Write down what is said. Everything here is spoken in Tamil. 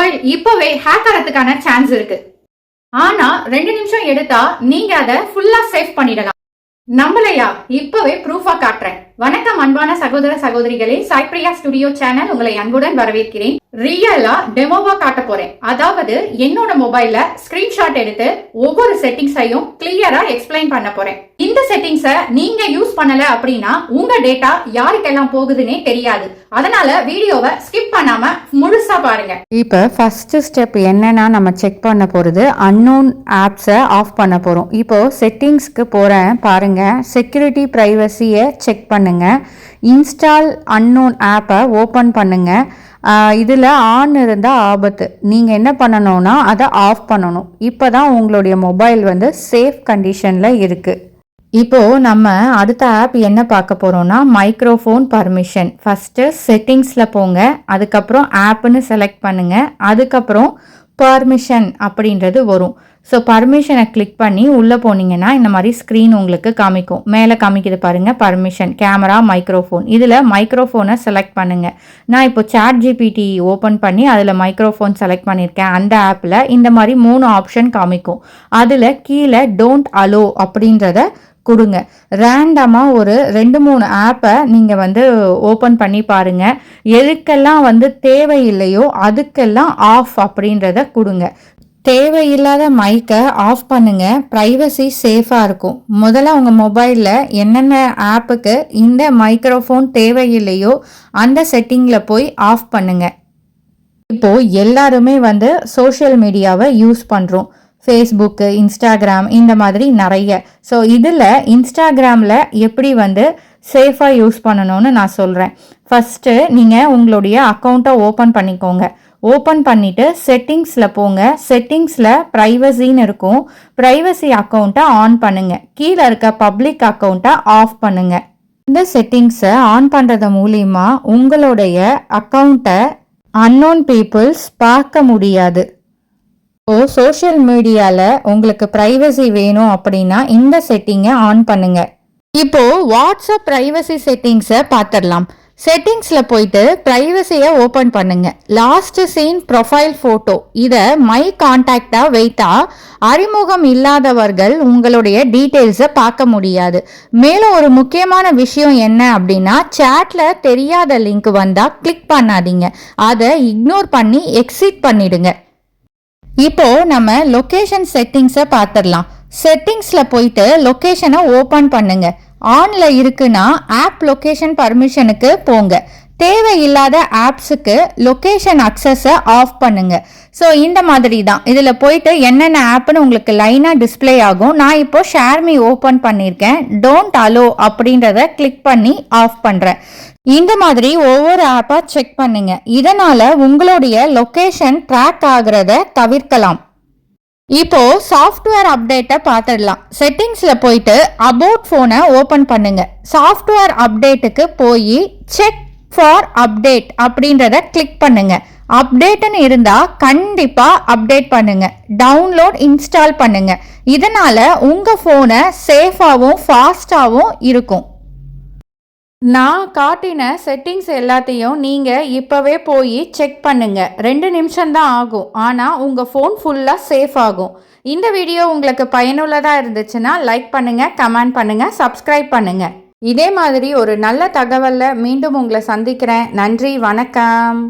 மொபைல் இப்பவே ஹேக் ஆகிறதுக்கான சான்ஸ் இருக்கு. ஆனா 2 நிமிஷம் எடுத்தா நீங்க அதை ஃபுல்லா சேவ் பண்ணிடலாம். நம்பலையா? இப்பவே ப்ரூஃபா காட்டுறேன். வணக்கம் அன்பான சகோதர சகோதரிகளே, சாய்பிரியா ஸ்டுடியோ சேனல் உங்களை அன்புடன் வரவேற்கிறேன். ரியலா டெமோவா காட்ட போறேன். அதாவது என்னோட மொபைல்ல ஸ்கிரீன்ஷாட் எடுத்து ஒவ்வொரு செட்டிங்ஸையும் கிளியரா எக்ஸ்பிளைன் பண்ண போறேன். இந்த செட்டிங்ஸை நீங்க யூஸ் பண்ணல அப்படின்னா உங்க டேட்டா யாருக்கெல்லாம் போகுதுன்னே தெரியாது. அதனால வீடியோவை ஸ்கிப் பண்ணாம முழுசா பாருங்க. இப்போ ஃபர்ஸ்ட் ஸ்டெப் என்னன்னா நம்ம செக் பண்ண போறது அன்னோன் ஆப்ஸை ஆஃப் பண்ண போறோம். இப்போ செட்டிங்ஸ்க்கு போறேன் பாருங்க. செக்யூரிட்டி பிரைவசியை செக் பண்ணுங்க. இன்ஸ்டால் அன்னோன் ஆப்பை ஓப்பன் பண்ணுங்க. இதில் ஆன் இருந்தால் ஆபத்து. நீங்கள் என்ன பண்ணணும்னா அதை ஆஃப் பண்ணணும். இப்போ தான் உங்களுடைய மொபைல் சேஃப் கண்டிஷனில் இருக்குது. இப்போது நம்ம அடுத்த ஆப் என்ன பார்க்க போகிறோம்னா மைக்ரோஃபோன் பர்மிஷன். ஃபஸ்ட்டு செட்டிங்ஸில் போங்க, அதுக்கப்புறம் ஆப்புன்னு செலக்ட் பண்ணுங்கள், அதுக்கப்புறம் பர்மிஷன் அப்படின்றது வரும். ஸோ பர்மிஷனை கிளிக் பண்ணி உள்ளே போனீங்கன்னா இந்த மாதிரி ஸ்க்ரீன் உங்களுக்கு காமிக்கும். மேலே காமிக்குது பாருங்கள், பர்மிஷன், கேமரா, மைக்ரோஃபோன். இதில் மைக்ரோஃபோனை செலக்ட் பண்ணுங்கள். நான் இப்போ சாட் ஜிபிடி ஓப்பன் பண்ணி அதில் மைக்ரோஃபோன் செலக்ட் பண்ணியிருக்கேன். அந்த ஆப்பில் இந்த மாதிரி 3 ஆப்ஷன் காமிக்கும். அதில் கீழே டோன்ட் அலோ அப்படின்றத கொடுங்க. ரேண்டமாக ஒரு 2-3 ஆப்பை நீங்கள் ஓப்பன் பண்ணி பாருங்கள். எதுக்கெல்லாம் தேவையில்லையோ அதுக்கெல்லாம் ஆஃப் அப்படின்றத கொடுங்க. தேவையில்லாத மைக்கை ஆஃப் பண்ணுங்க. ப்ரைவசி சேஃபாக இருக்கும். முதல்ல உங்கள் மொபைலில் என்னென்ன ஆப்புக்கு இந்த மைக்ரோஃபோன் தேவையில்லையோ அந்த செட்டிங்கில் போய் ஆஃப் பண்ணுங்க. இப்போது எல்லாருமே சோஷியல் மீடியாவை யூஸ் பண்ணுறோம். ஃபேஸ்புக்கு, இன்ஸ்டாகிராம், இந்த மாதிரி நிறைய. ஸோ இதில் இன்ஸ்டாகிராமில் எப்படி சேஃபாக யூஸ் பண்ணணும்னு நான் சொல்கிறேன். ஃபஸ்ட்டு நீங்கள் உங்களுடைய அக்கௌண்ட்டை ஓப்பன் பண்ணிக்கோங்க. ஓப்பன் பண்ணிவிட்டு செட்டிங்ஸில் போங்க. செட்டிங்ஸில் ப்ரைவசின்னு இருக்கும். ப்ரைவசி அக்கௌண்ட்டை ஆன் பண்ணுங்கள். கீழே இருக்க பப்ளிக் அக்கௌண்ட்டை ஆஃப் பண்ணுங்கள். இந்த செட்டிங்ஸை ஆன் பண்ணுறது மூலிமா உங்களுடைய அக்கௌண்ட்டை அன்னோன் பீப்புள்ஸ் பார்க்க முடியாது. சோஷியல் மீடியாவில் உங்களுக்கு ப்ரைவசி வேணும் அப்படின்னா இந்த செட்டிங்கை ஆன் பண்ணுங்கள். இப்போது வாட்ஸ்அப் ப்ரைவசி செட்டிங்ஸை பார்த்துடலாம். செட்டிங்ஸில் போயிட்டு ப்ரைவசியை ஓப்பன் பண்ணுங்க. லாஸ்ட் சீன் ப்ரொஃபைல் ஃபோட்டோ இதை மை கான்டாக்டாக வைத்தா அறிமுகம் இல்லாதவர்கள் உங்களுடைய டீட்டெயில்ஸை பார்க்க முடியாது. மேலும் ஒரு முக்கியமான விஷயம் என்ன அப்படின்னா, சேட்டில் தெரியாத லிங்க் வந்தால் கிளிக் பண்ணாதீங்க. அதை இக்னோர் பண்ணி எக்ஸிட் பண்ணிடுங்க. இப்போ நம்ம லொக்கேஷன் செட்டிங்ஸை பார்த்துடலாம். செட்டிங்ஸில் போயிட்டு லொக்கேஷனை ஓப்பன் பண்ணுங்க. ஆன்ல இருக்குன்னா ஆப் லொக்கேஷன் பர்மிஷனுக்கு போங்க. தேவையில்லாத ஆப்ஸுக்கு லொக்கேஷன் அக்சஸை ஆஃப் பண்ணுங்க. ஸோ இந்த மாதிரி தான் இதில் போயிட்டு என்னென்ன ஆப்னு உங்களுக்கு லைனாக டிஸ்பிளே ஆகும். நான் இப்போ ஷேர்மி ஓப்பன் பண்ணியிருக்கேன். டோன்ட் அலோ அப்படின்றத கிளிக் பண்ணி ஆஃப் பண்ணுறேன். இந்த மாதிரி ஒவ்வொரு ஆப்பாக செக் பண்ணுங்க. இதனால் உங்களுடைய லொக்கேஷன் ட்ராக் ஆகிறத தவிர்க்கலாம். இப்போ சாஃப்ட்வேர் அப்டேட்டை பார்த்துடலாம். செட்டிங்ஸில் போயிட்டு அபவுட் ஃபோனை ஓப்பன் பண்ணுங்க. சாஃப்ட்வேர் அப்டேட்டுக்கு போய் செக் ஃபார் அப்டேட் அப்படின்றத கிளிக் பண்ணுங்க. அப்டேட்னு இருந்தால் கண்டிப்பாக அப்டேட் பண்ணுங்க. டவுன்லோட் இன்ஸ்டால் பண்ணுங்க. இதனால உங்கள் ஃபோனை சேஃபாகவும் ஃபாஸ்டாகவும் இருக்கும். நான் காட்டின செட்டிங்ஸ் எல்லாத்தையும் நீங்கள் இப்போவே போய் செக் பண்ணுங்கள். 2 நிமிஷம்தான் ஆகும். ஆனால் உங்கள் ஃபோன் ஃபுல்லாக சேஃப் ஆகும். இந்த வீடியோ உங்களுக்கு பயனுள்ளதாக இருந்துச்சுன்னா லைக் பண்ணுங்கள், கமெண்ட் பண்ணுங்கள், சப்ஸ்கிரைப் பண்ணுங்கள். இதே மாதிரி ஒரு நல்ல தகவலில் மீண்டும் உங்களை சந்திக்கிறேன். நன்றி, வணக்கம்.